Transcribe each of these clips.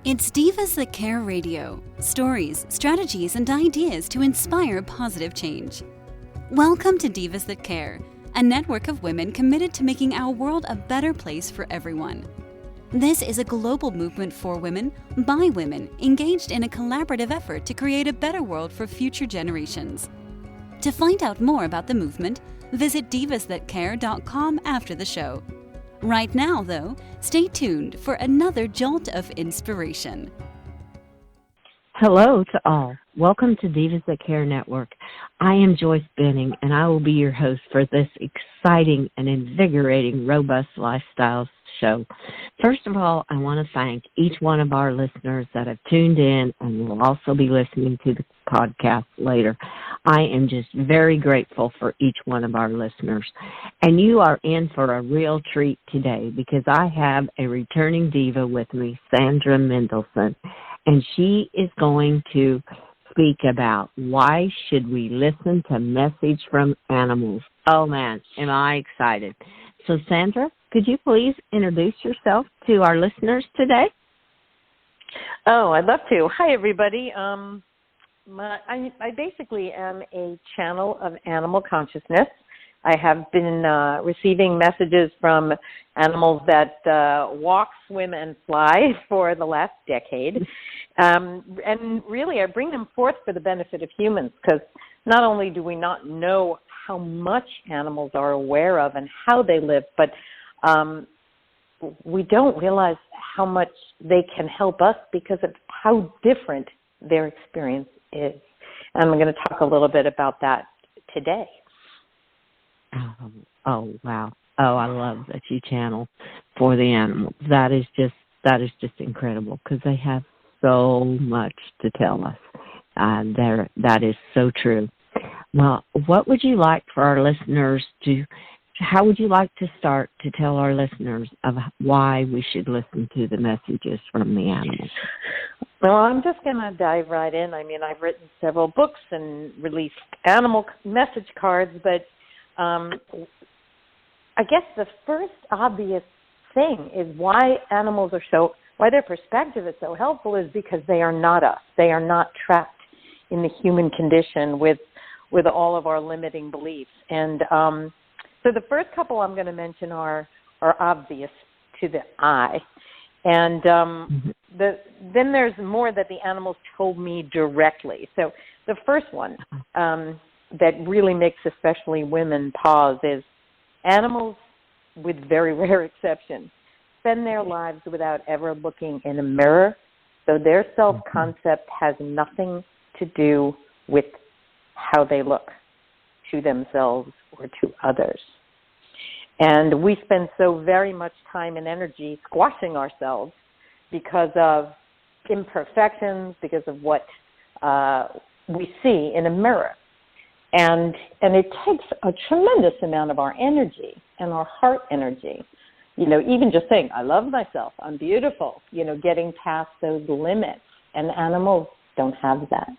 It's Divas That Care Radio. Stories, strategies, and ideas to inspire positive change. Welcome to Divas That Care, a network of women committed to making our world a better place for everyone. This is a global movement for women, by women, engaged in a collaborative effort to create a better world for future generations. To find out more about the movement, visit divasthatcare.com after the show. Right now, though, stay tuned for another jolt of inspiration. Hello to all. Welcome to Divas That Care Network. I am Joyce Benning, and I will be your host for this exciting and invigorating Robust Lifestyles show. First of all, I want to thank each one of our listeners that have tuned in and will also be listening to the podcast later. I am just very grateful for each one of our listeners. And you are in for a real treat today because I have a returning diva with me, Sandra Mendelson, and she is going to speak about why should we listen to message from animals. Oh man, am I excited. So Sandra, could you please introduce yourself to our listeners today? Oh, I'd love to. Hi, everybody. I basically am a channel of animal consciousness. I have been receiving messages from animals that walk, swim, and fly for the last decade. And really, I bring them forth for the benefit of humans because not only do we not know how much animals are aware of and how they live, but we don't realize how much they can help us because of how different their experience is. And I'm going to talk a little bit about that today. Oh, wow. Oh, I love that you channel for the animals. That is just incredible because they have so much to tell us. That is so true. Well, what would you like for our listeners how would you like to start to tell our listeners of why we should listen to the messages from the animals? Well, I'm just going to dive right in. I mean, I've written several books and released animal message cards, but I guess the first obvious thing is why their perspective is so helpful is because they are not us. They are not trapped in the human condition with all of our limiting beliefs. And so the first couple I'm going to mention are obvious to the eye. And then there's more that the animals told me directly. So the first one that really makes especially women pause is animals, with very rare exception, spend their lives without ever looking in a mirror. So their self-concept has nothing to do with how they look to themselves or to others. And we spend so very much time and energy squashing ourselves because of imperfections, because of what we see in a mirror. And it takes a tremendous amount of our energy and our heart energy, even just saying, I love myself, I'm beautiful, getting past those limits. And animals don't have that.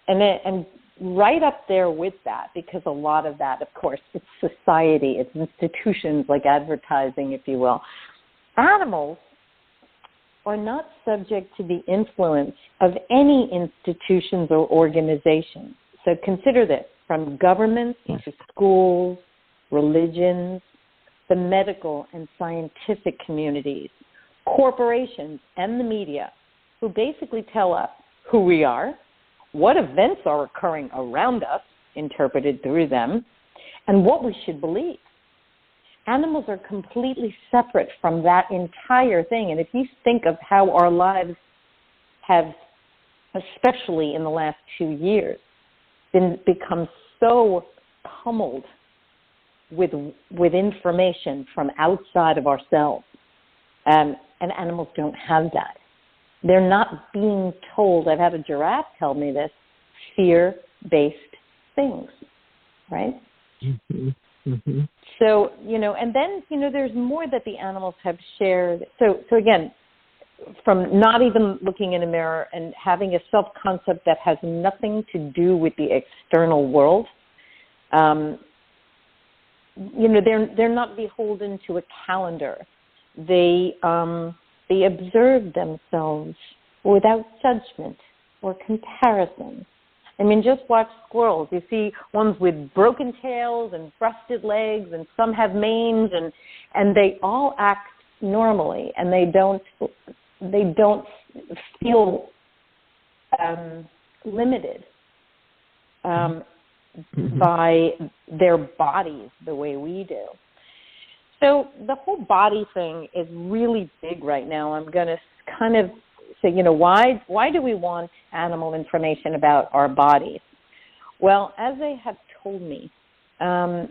And right up there with that, because a lot of that, of course, it's society, it's institutions like advertising, if you will. Animals are not subject to the influence of any institutions or organizations. So consider this, from governments to schools, religions, the medical and scientific communities, corporations, and the media, who basically tell us who we are, what events are occurring around us, interpreted through them, and what we should believe. Animals are completely separate from that entire thing. And if you think of how our lives have, especially in the last 2 years, become so pummeled with information from outside of ourselves, and animals don't have that. They're not being told, I've had a giraffe tell me this, fear-based things, right? Mm-hmm. Mm-hmm. So, and then, there's more that the animals have shared. So again, from not even looking in a mirror and having a self-concept that has nothing to do with the external world, they're not beholden to a calendar. They They observe themselves without judgment or comparison. I mean, just watch squirrels. You see ones with broken tails and busted legs, and some have mange, and they all act normally, and they don't feel limited by their bodies the way we do. So the whole body thing is really big right now. I'm going to kind of say, why do we want animal information about our bodies? Well, as they have told me, and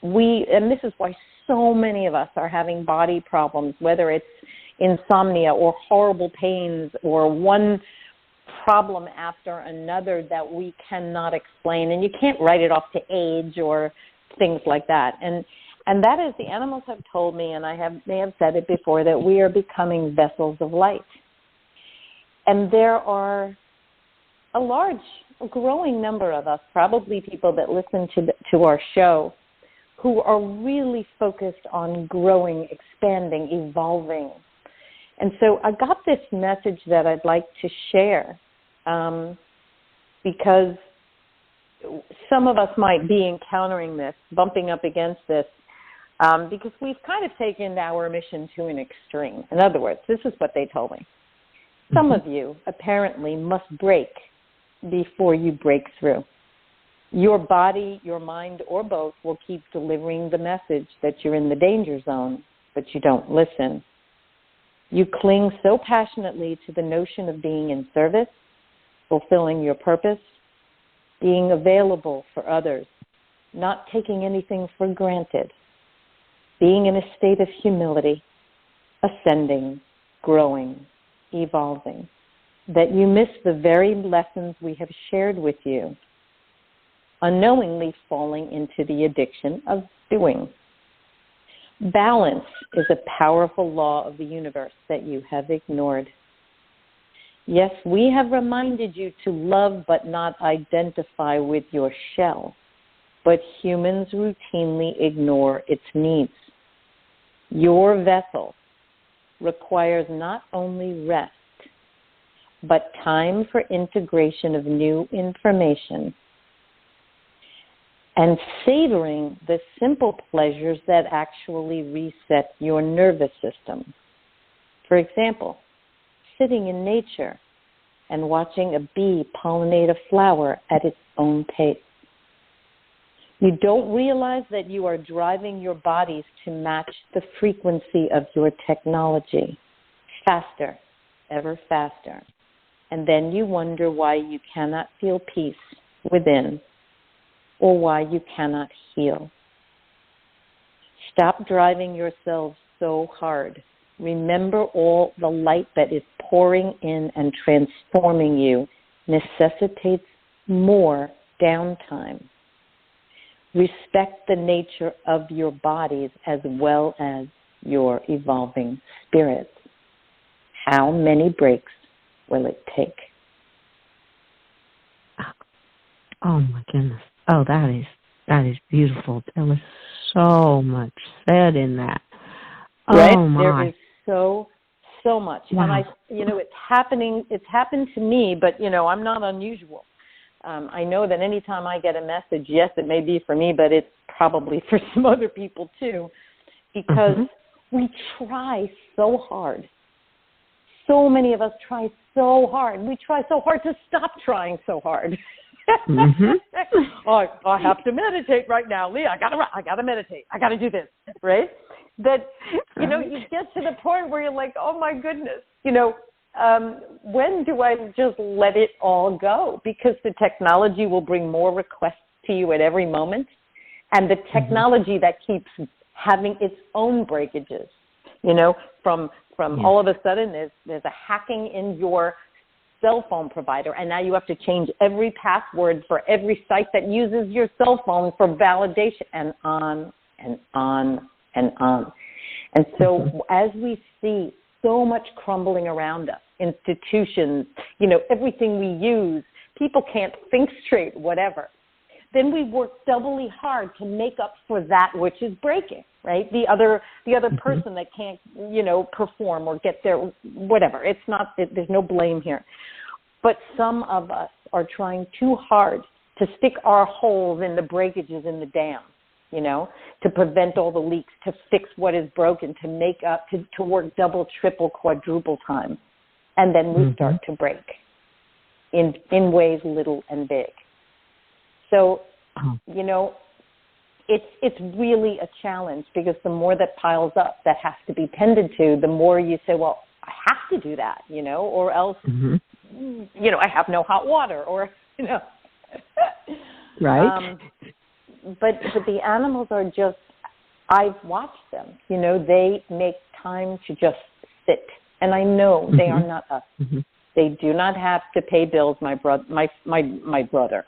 this is why so many of us are having body problems, whether it's insomnia or horrible pains or one problem after another that we cannot explain, and you can't write it off to age or things like that. And that is, the animals have told me, and may have said it before, that we are becoming vessels of light. And there are a growing number of us, probably people that listen to our show, who are really focused on growing, expanding, evolving. And so I got this message that I'd like to share because some of us might be encountering this, bumping up against this, because we've kind of taken our mission to an extreme. In other words, this is what they told me. Some of you apparently must break before you break through. Your body, your mind, or both will keep delivering the message that you're in the danger zone, but you don't listen. You cling so passionately to the notion of being in service, fulfilling your purpose, being available for others, not taking anything for granted, being in a state of humility, ascending, growing, evolving, that you miss the very lessons we have shared with you, unknowingly falling into the addiction of doing. Balance is a powerful law of the universe that you have ignored. Yes, we have reminded you to love but not identify with your shell, but humans routinely ignore its needs. Your vessel requires not only rest, but time for integration of new information and savoring the simple pleasures that actually reset your nervous system. For example, sitting in nature and watching a bee pollinate a flower at its own pace. You don't realize that you are driving your bodies to match the frequency of your technology, faster, ever faster. And then you wonder why you cannot feel peace within, or why you cannot heal. Stop driving yourselves so hard. Remember, all the light that is pouring in and transforming you necessitates more downtime. Respect the nature of your bodies as well as your evolving spirits. How many breaks will it take? Oh my goodness. Oh, that is beautiful. There was so much said in that. Right? Oh my. There is so much. Wow. And it's happened to me, but I'm not unusual. I know that anytime I get a message, yes, it may be for me, but it's probably for some other people too, because we try so hard. So many of us try so hard. We try so hard to stop trying so hard. I have to meditate right now, Leah. I gotta meditate. I gotta do this, right? That you get to the point where you're like, oh my goodness, when do I just let it all go? Because the technology will bring more requests to you at every moment, and the technology that keeps having its own breakages, from all of a sudden there's a hacking in your cell phone provider, and now you have to change every password for every site that uses your cell phone for validation, and on and on and on. And so as we see so much crumbling around us, institutions, everything we use, people can't think straight, whatever. then we work doubly hard to make up for that which is breaking, right? The other person that can't, perform or get there, whatever. There's no blame here. But some of us are trying too hard to stick our holes in the breakages in the dam, to prevent all the leaks, to fix what is broken, to make up, to work double, triple, quadruple time. And then we start to break in ways little and big. So, it's really a challenge, because the more that piles up that has to be tended to, the more you say, well, I have to do that, or else, I have no hot water, or, Right. But the animals are just, I've watched them, they make time to just sit. And I know they are not us. They do not have to pay bills. My brother,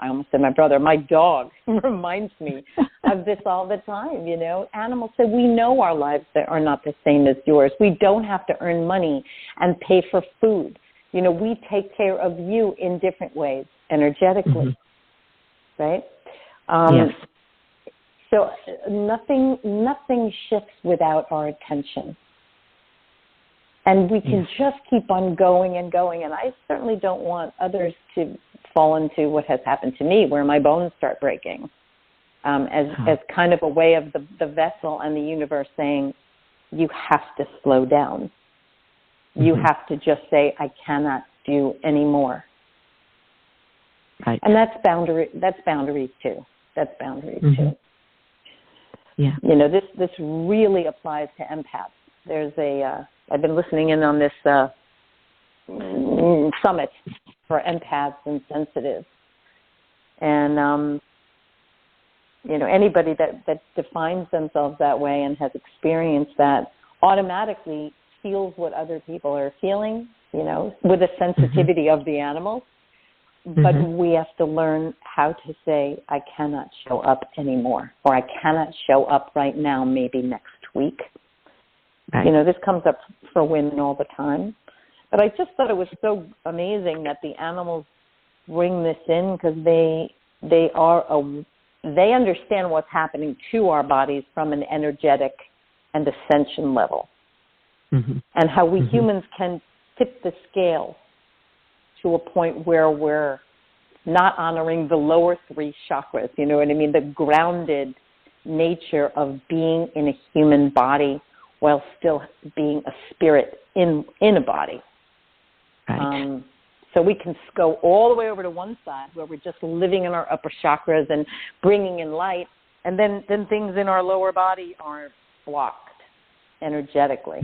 I almost said my brother, my dog reminds me of this all the time, Animals say, we know our lives are not the same as yours. We don't have to earn money and pay for food. We take care of you in different ways, energetically, right? Yes. So nothing shifts without our attention. And we can just keep on going and going. And I certainly don't want others to fall into what has happened to me, where my bones start breaking, as kind of a way of the vessel and the universe saying, you have to slow down. You have to just say, I cannot do any more. Right. And that's boundaries too. That's boundaries too. Yeah. This really applies to empaths. There's I've been listening in on this summit for empaths and sensitives. And, anybody that defines themselves that way and has experienced that automatically feels what other people are feeling, with a sensitivity of the animals. But we have to learn how to say, I cannot show up anymore, or I cannot show up right now, maybe next week. Right. This comes up for women all the time. But I just thought it was so amazing that the animals bring this in, because they understand what's happening to our bodies from an energetic and ascension level. And how we humans can tip the scale to a point where we're not honoring the lower three chakras, you know what I mean? The grounded nature of being in a human body while still being a spirit in a body. Right. So we can go all the way over to one side where we're just living in our upper chakras and bringing in light, and then things in our lower body are blocked energetically.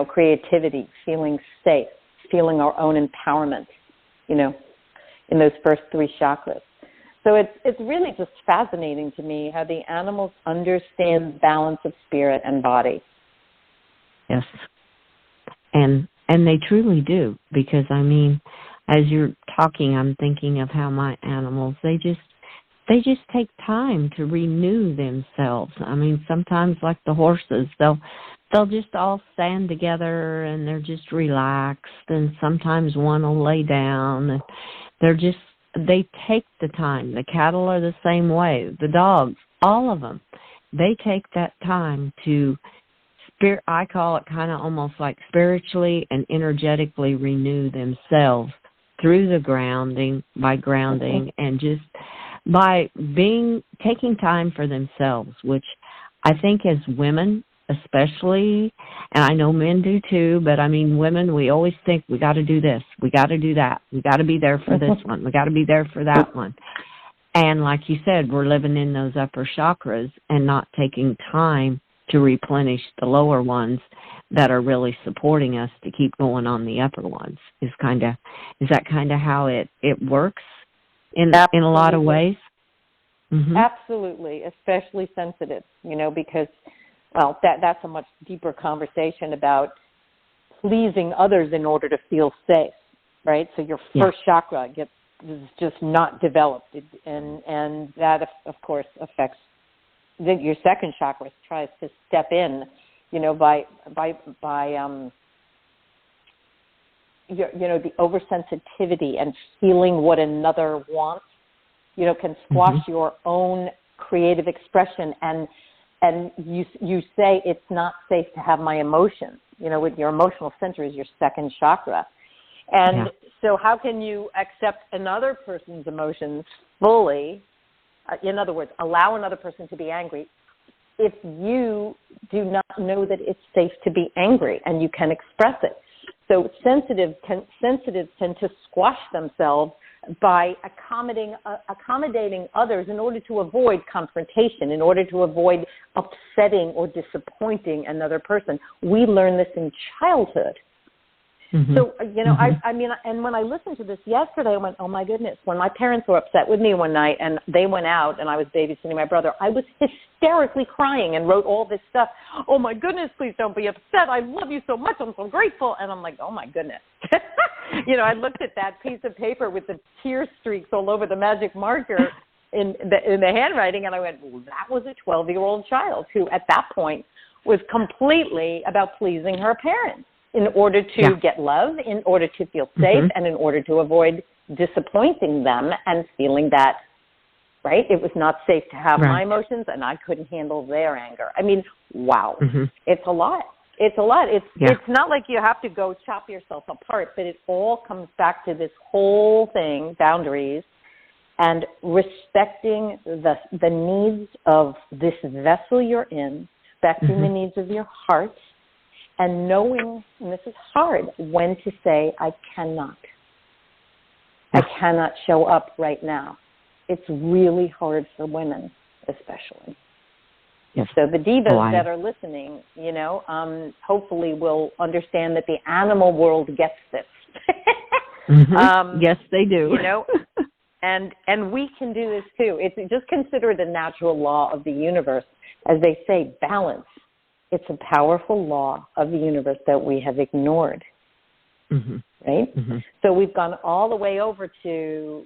Creativity, feeling safe, feeling our own empowerment, in those first three chakras. So it's really just fascinating to me how the animals understand balance of spirit and body. Yes. And they truly do, because, as you're talking, I'm thinking of how my animals, they just take time to renew themselves. Sometimes, like the horses, they'll just all stand together and they're just relaxed, and sometimes one will lay down, and they take the time. The cattle are the same way. The dogs, all of them, they take that time to, I call it kind of almost like spiritually and energetically renew themselves through the grounding, by grounding, and just by taking time for themselves, which I think as women especially, and I know men do too, but women, we always think we got to do this, we got to do that, we got to be there for this one, we got to be there for that one. And like you said, we're living in those upper chakras and not taking time to replenish the lower ones that are really supporting us to keep going on the upper ones. Is that kind of how it works in a lot of ways? Absolutely, especially sensitive, because, well, that's a much deeper conversation about pleasing others in order to feel safe, right? So your first chakra is just not developed, and that, of course, affects your second chakra. Tries to step in, by the oversensitivity and feeling what another wants can squash your own creative expression, and you say it's not safe to have my emotions. With your emotional center is your second chakra. And so how can you accept another person's emotions fully? In other words, allow another person to be angry if you do not know that it's safe to be angry and you can express it. So sensitives tend to squash themselves by accommodating others in order to avoid confrontation, in order to avoid upsetting or disappointing another person. We learn this in childhood. Mm-hmm. So, I mean, and when I listened to this yesterday, I went, oh, my goodness. When my parents were upset with me one night and they went out and I was babysitting my brother, I was hysterically crying and wrote all this stuff. Oh, my goodness, please don't be upset. I love you so much. I'm so grateful. And I'm like, oh, my goodness. I looked at that piece of paper with the tear streaks all over the magic marker in the handwriting, and I went, well, that was a 12-year-old child who at that point was completely about pleasing her parents in order to get love, in order to feel safe, and in order to avoid disappointing them and feeling that, right, it was not safe to have my emotions and I couldn't handle their anger. I mean, wow. It's a lot. It's a lot. It's not like you have to go chop yourself apart, but it all comes back to this whole thing, boundaries, and respecting the needs of this vessel you're in, respecting the needs of your heart, and knowing, and this is hard, when to say, I cannot. I cannot show up right now. It's really hard for women, especially. Yes. So the divas that are listening, hopefully will understand that the animal world gets this. Yes, they do. And we can do this too. It's just consider the natural law of the universe. As they say, balance. It's a powerful law of the universe that we have ignored, right? So we've gone all the way over to,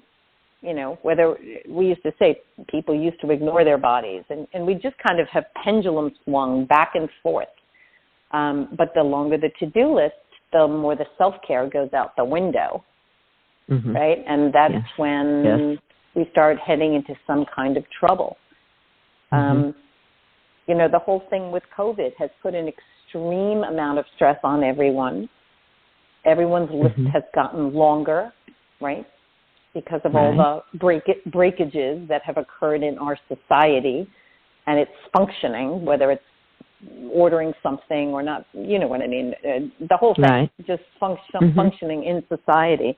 whether we used to say people used to ignore their bodies, and we just kind of have pendulum swung back and forth. But the longer the to-do list, the more the self-care goes out the window, right? And that's when we start heading into some kind of trouble. The whole thing with COVID has put an extreme amount of stress on everyone. Everyone's list has gotten longer, right, because of all the breakages that have occurred in our society and its functioning, whether it's ordering something or not, you know what I mean, the whole thing, just functioning in society.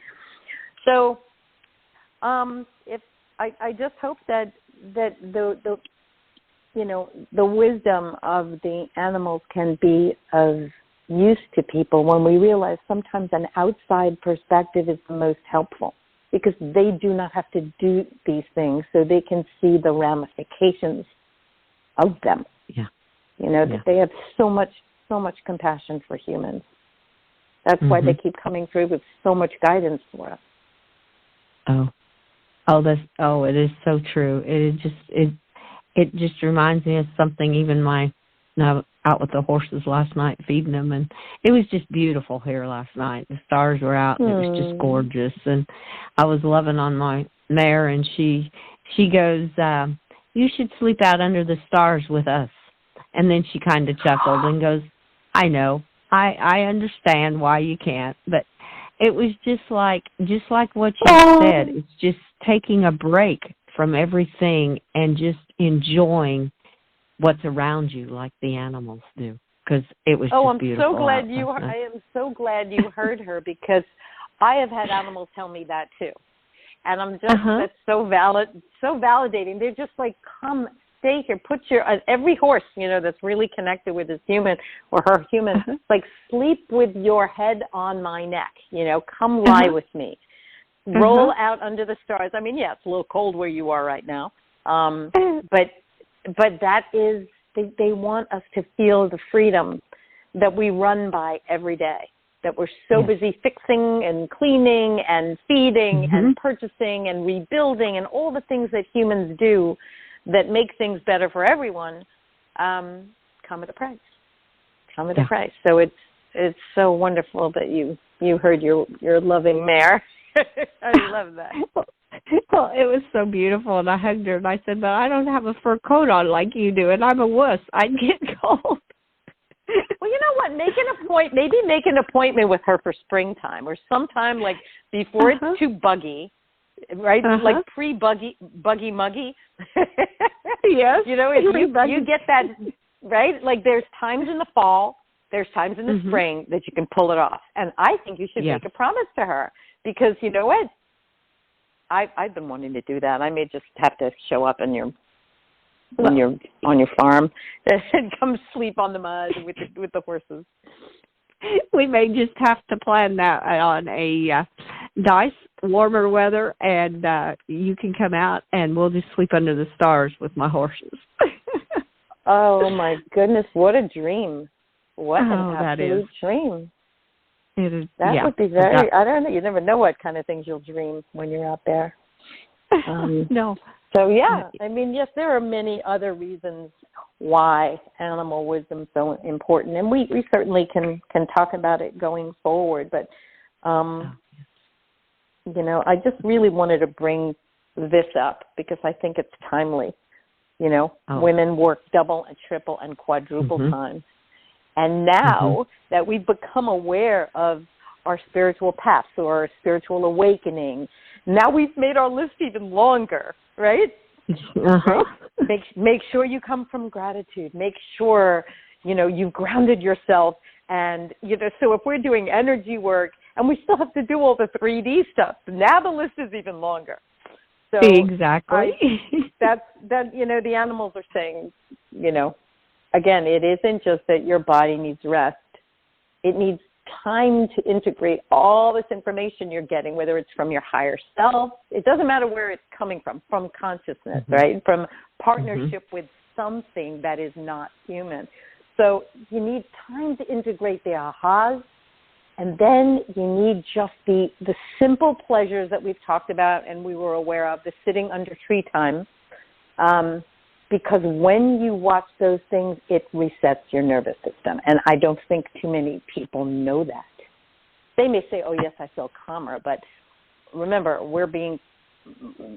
So if I just hope that the wisdom of the animals can be of use to people when we realize sometimes an outside perspective is the most helpful, because they do not have to do these things, so they can see the ramifications of them. That they have so much compassion for humans. That's why they keep coming through with so much guidance for us. It is so true. It just reminds me of something. Even out with the horses last night feeding them, and it was just beautiful here last night. The stars were out, and it was just gorgeous. And I was loving on my mare, and she goes, "You should sleep out under the stars with us." And then she kind of chuckled and goes, "I know, I understand why you can't." But it was just like what you said. It's just taking a break from everything and just enjoying what's around you, like the animals do, because it was just beautiful. I am so glad you heard her, because I have had animals tell me that too, and I'm just that's so validating. They're just like, come, stay here, put your every horse that's really connected with his human or her human, like, sleep with your head on my neck. Come lie with me. Roll out under the stars. I mean, it's a little cold where you are right now, but that is, they want us to feel the freedom that we run by every day, that we're so busy fixing and cleaning and feeding and purchasing and rebuilding and all the things that humans do that make things better for everyone, come at a price. Come at a price. So it's so wonderful that you heard your loving mare. I love that. Well, it was so beautiful, and I hugged her, and I said, but I don't have a fur coat on like you do, and I'm a wuss. I'd get cold. Well, you know what? Maybe make an appointment with her for springtime or sometime like before it's too buggy, right? Like pre-buggy, buggy-muggy. Yes. You know, if you get that, right? Like there's times in the fall, there's times in the spring that you can pull it off. And I think you should make a promise to her because you know what? I've been wanting to do that. I may just have to show up on your farm and come sleep on the mud with the horses. We may just have to plan that on a nice warmer weather, and you can come out and we'll just sleep under the stars with my horses. Oh my goodness, what a dream. What an absolute dream. It is, that would be very, I don't know, you never know what kind of things you'll dream when you're out there. No. So, yeah, I mean, yes, there are many other reasons why animal wisdom is so important, and we certainly can talk about it going forward, but, you know, I just really wanted to bring this up because I think it's timely. You know, women work double and triple and quadruple time. And now that we've become aware of our spiritual paths or our spiritual awakening, now we've made our list even longer, right? Make sure you come from gratitude. Make sure, you know, you've grounded yourself. And, you know, so if we're doing energy work and we still have to do all the 3D stuff, now the list is even longer. So exactly. That, you know, the animals are saying, you know, again, it isn't just that your body needs rest. It needs time to integrate all this information you're getting, whether it's from your higher self. It doesn't matter where it's coming from consciousness, right? From partnership with something that is not human. So you need time to integrate the ahas, and then you need just the simple pleasures that we've talked about and we were aware of, the sitting under tree time. Because when you watch those things, it resets your nervous system. And I don't think too many people know that. They may say, oh, yes, I feel calmer. But remember, we're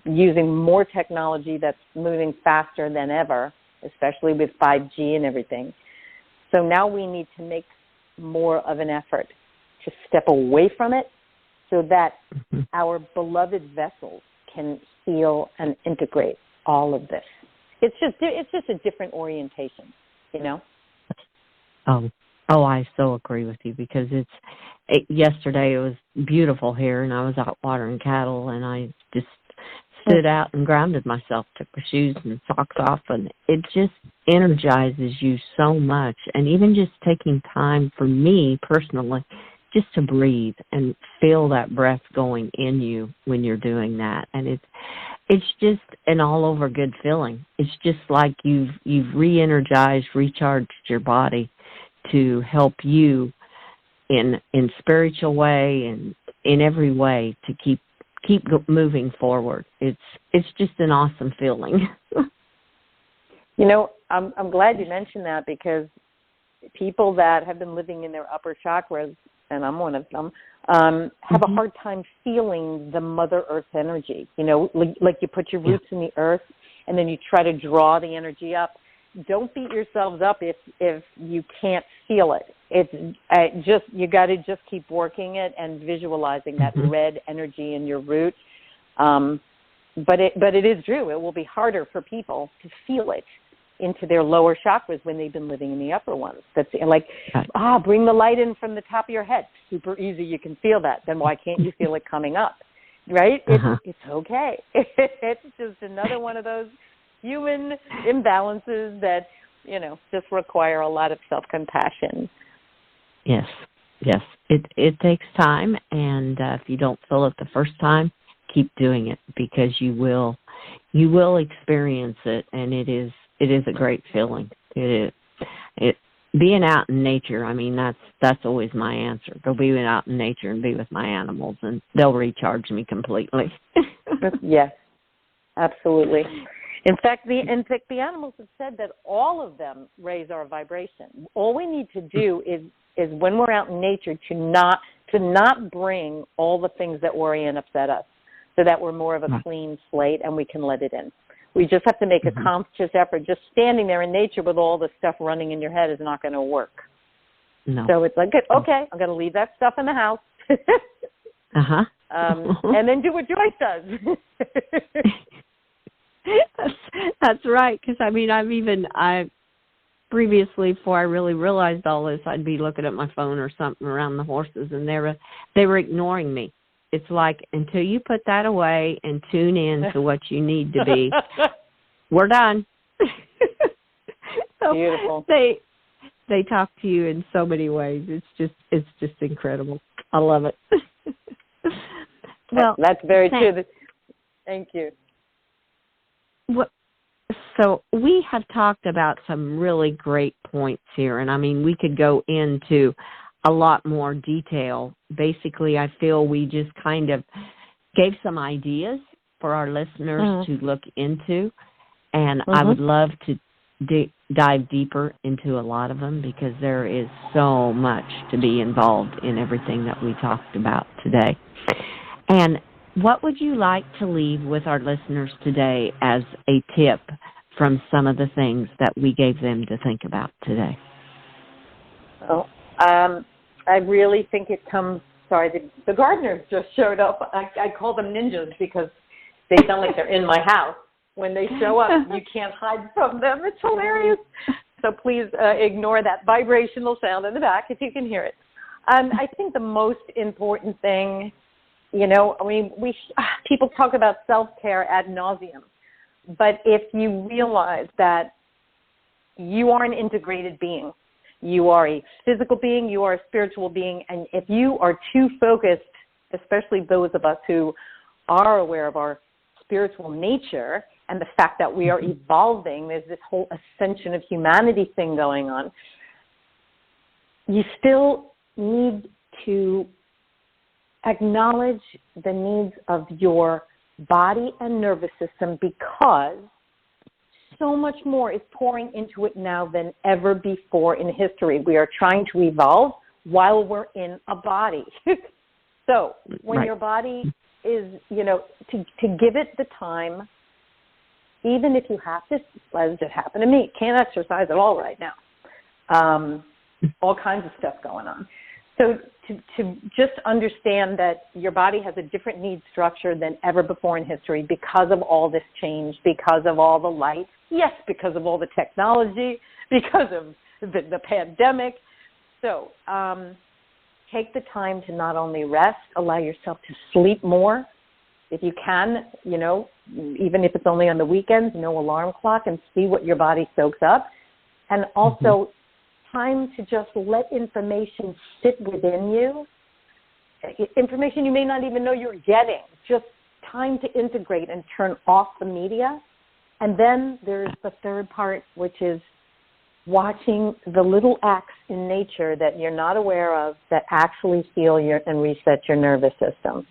using more technology that's moving faster than ever, especially with 5G and everything. So now we need to make more of an effort to step away from it so that our beloved vessels can heal and integrate all of this. It's just a different orientation, you know? Oh, I so agree with you because yesterday it was beautiful here and I was out watering cattle and I just stood out and grounded myself, took my shoes and socks off, and it just energizes you so much. And even just taking time for me personally, just to breathe and feel that breath going in you when you're doing that. And it's just an all-over good feeling. It's just like you've re-energized, recharged your body to help you in spiritual way and in every way to keep moving forward. It's just an awesome feeling. You know, I'm glad you mentioned that because people that have been living in their upper chakras, and I'm one of them, have a hard time feeling the Mother Earth energy. You know, like you put your roots in the earth and then you try to draw the energy up. Don't beat yourselves up if you can't feel it. It's you got to just keep working it and visualizing that red energy in your root. But it is true. It will be harder for people to feel it into their lower chakras when they've been living in the upper ones. That's like, bring the light in from the top of your head. Super easy. You can feel that. Then why can't you feel it coming up? Right? It's okay. It's just another one of those human imbalances that, you know, just require a lot of self-compassion. Yes. It takes time, and if you don't feel it the first time, keep doing it because you will experience it, and it is a great feeling. It being out in nature. I mean, that's always my answer. Go be out in nature and be with my animals, and they'll recharge me completely. Yes, absolutely. In fact, the animals have said that all of them raise our vibration. All we need to do is when we're out in nature to not bring all the things that worry and upset us. so that we're more of a clean slate and we can let it in. We just have to make a conscious effort. Just standing there in nature with all the stuff running in your head is not going to work. No. So it's like, okay, I'm going to leave that stuff in the house. And then do what Joyce does. That's right. Because I previously, before I really realized all this, I'd be looking at my phone or something around the horses, and they were ignoring me. It's like, until you put that away and tune in to what you need to be, we're done. So beautiful. They talk to you in so many ways. It's just incredible. I love it. Well, that's very true. Thank you. So we have talked about some really great points here, and we could go into a lot more detail. Basically, I feel we just kind of gave some ideas for our listeners to look into, and I would love to dive deeper into a lot of them, because there is so much to be involved in everything that we talked about today. And what would you like to leave with our listeners today as a tip from some of the things that we gave them to think about today? Well, I really think it comes, the gardeners just showed up. I call them ninjas because they sound like they're in my house. When they show up, you can't hide from them. It's hilarious. So please ignore that vibrational sound in the back if you can hear it. I think the most important thing, people talk about self-care ad nauseum, but if you realize that you are an integrated being, you are a physical being, you are a spiritual being, and if you are too focused, especially those of us who are aware of our spiritual nature and the fact that we are evolving, there's this whole ascension of humanity thing going on, you still need to acknowledge the needs of your body and nervous system, because so much more is pouring into it now than ever before in history. We are trying to evolve while we're in a body. So when your body is, to give it the time, even if you have to, as it happened to me, can't exercise at all right now. All kinds of stuff going on. So to just understand that your body has a different need structure than ever before in history because of all this change, because of all the light, yes, because of all the technology, because of the pandemic. So take the time to not only rest, allow yourself to sleep more. If you can, even if it's only on the weekends, no alarm clock, and see what your body soaks up. And also time to just let information sit within you, information you may not even know you're getting, just time to integrate and turn off the media. And then there's the third part, which is watching the little acts in nature that you're not aware of that actually heal and reset your nervous system.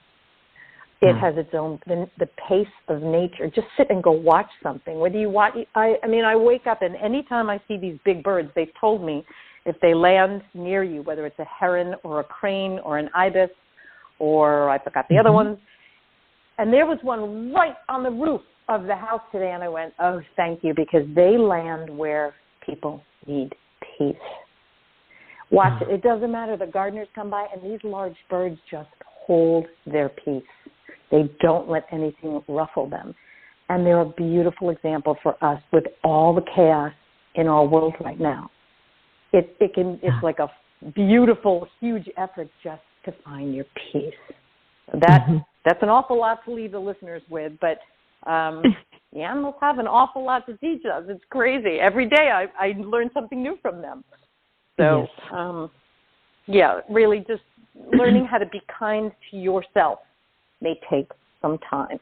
It has its own, the pace of nature. Just sit and go watch something. Whether you watch, I wake up and anytime I see these big birds, they've told me if they land near you, whether it's a heron or a crane or an ibis or I forgot the other ones. And there was one right on the roof of the house today, and I went, oh, thank you, because they land where people need peace. Watch it. It doesn't matter. The gardeners come by, and these large birds just hold their peace. They don't let anything ruffle them. And they're a beautiful example for us with all the chaos in our world right now. It's like a beautiful, huge effort just to find your peace. That's an awful lot to leave the listeners with, but the animals have an awful lot to teach us. It's crazy. Every day I learn something new from them. So, really just learning how to be kind to yourself may take some time,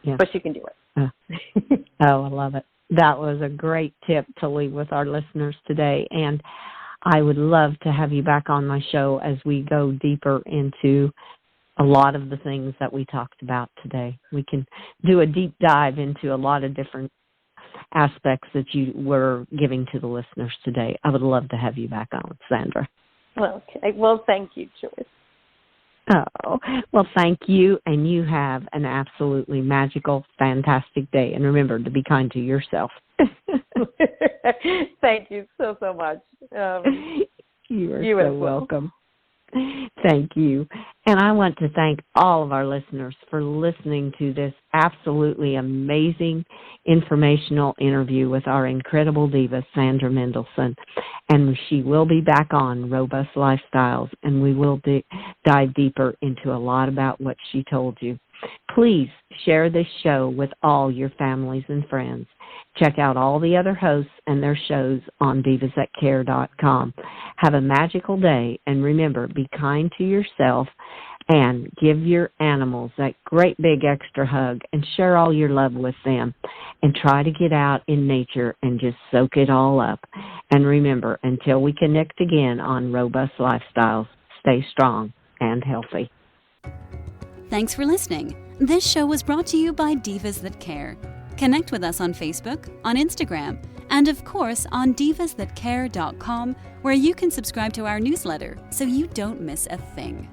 but you can do it. Oh, I love it. That was a great tip to leave with our listeners today, and I would love to have you back on my show as we go deeper into a lot of the things that we talked about today. We can do a deep dive into a lot of different aspects that you were giving to the listeners today. I would love to have you back on, Sandra. Okay. Well, thank you, Joyce. Oh, well, thank you, and you have an absolutely magical, fantastic day. And remember to be kind to yourself. Thank you so much. You are so welcome. Thank you. And I want to thank all of our listeners for listening to this absolutely amazing informational interview with our incredible diva, Sandra Mendelson. And she will be back on Robust Lifestyles, and we will dive deeper into a lot about what she told you. Please share this show with all your families and friends. Check out all the other hosts and their shows on divasthatcare.com. Have a magical day, and remember, be kind to yourself and give your animals that great big extra hug and share all your love with them. And try to get out in nature and just soak it all up. And remember, until we connect again on Robust Lifestyles, stay strong and healthy. Thanks for listening. This show was brought to you by Divas That Care. Connect with us on Facebook, on Instagram, and of course on divasthatcare.com, where you can subscribe to our newsletter so you don't miss a thing.